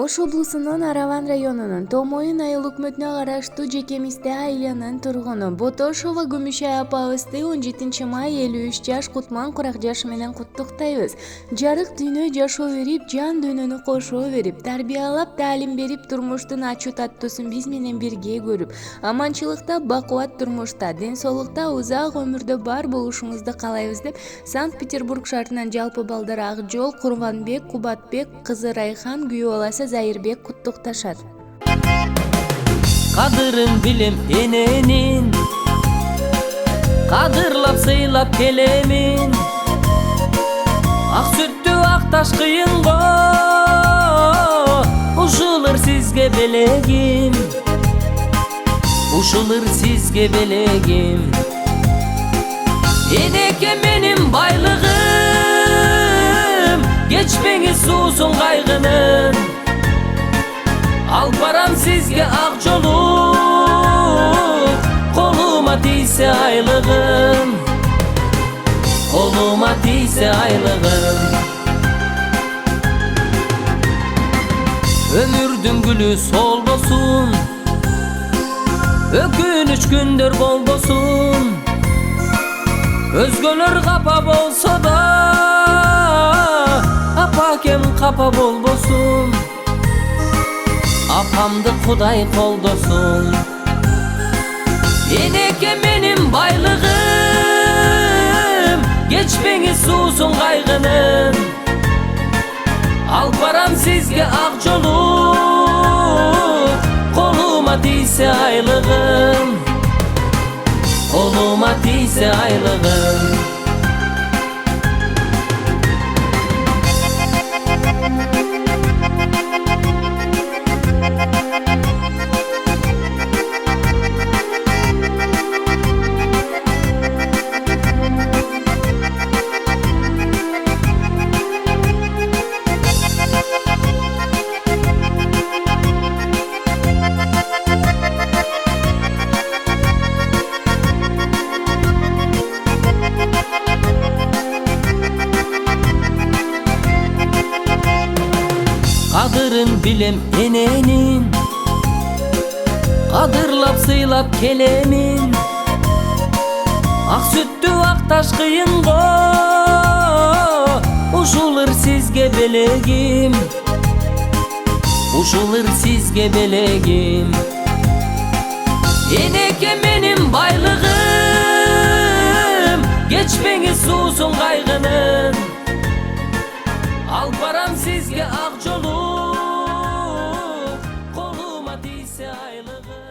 Ош облусунун Араван районунун Томоюн айыл өкмөтүнө караштуу Жекемисте айылынын тургуну Ботошова Күмүшай апабызды 17 май 53 жаш Кутман курак жашы менен куттуктайбыз. Жарык дүйнө жашоо берип, жан дүйнөнү кошоо берип, тарбиялап, таалим берип, турмуштун ачуу таттуусун биз менен бирге көрүп, аманчылыкта, бакубат турмушта, ден соолукта, узак өмүрдө бар болушуңузду каалайбыз деп Санкт-Петербург шаарынын жалпы балдары Акжол, Курманбек, Кубатбек кызы Райхан, күйөө баласы Зайырбек куттукташат. Кадырын билем эненин, кадырлап сыйлап келемин. Ак сүттү ак таш кыйынго, ушулар сизге белегим, ушулар сизге белегим. Энеке менин байлыгым, кечпеңиз суусун кайгынын. Алып барам сизге ак жолу, колума тийсе айлыгым, колума тийсе айлыгым. Өмүрдүн гүлү солбосун, өкүнүч күндөр болбосун. Өзгөлөр капа болсо да, апакем капа болбосун. Апамды Кудай колдосун. Энеке менин байлыгым, кечпеңиз суусун кайгынын. Алып барам сизге ак жолу, колума тийсе айлыгым, колума тийсе айлыгым. Кадырын билем эненин, кадырлап сыйлап келемин. Ак сүттү ак таш кыйынго, ушулар сизге белегим, ушулар сизге белегим. Энеке менин байлыгым, кечпеңиз суусун кайгынын. Алып барам сизге ак жолу, колума тийсе айлыгым.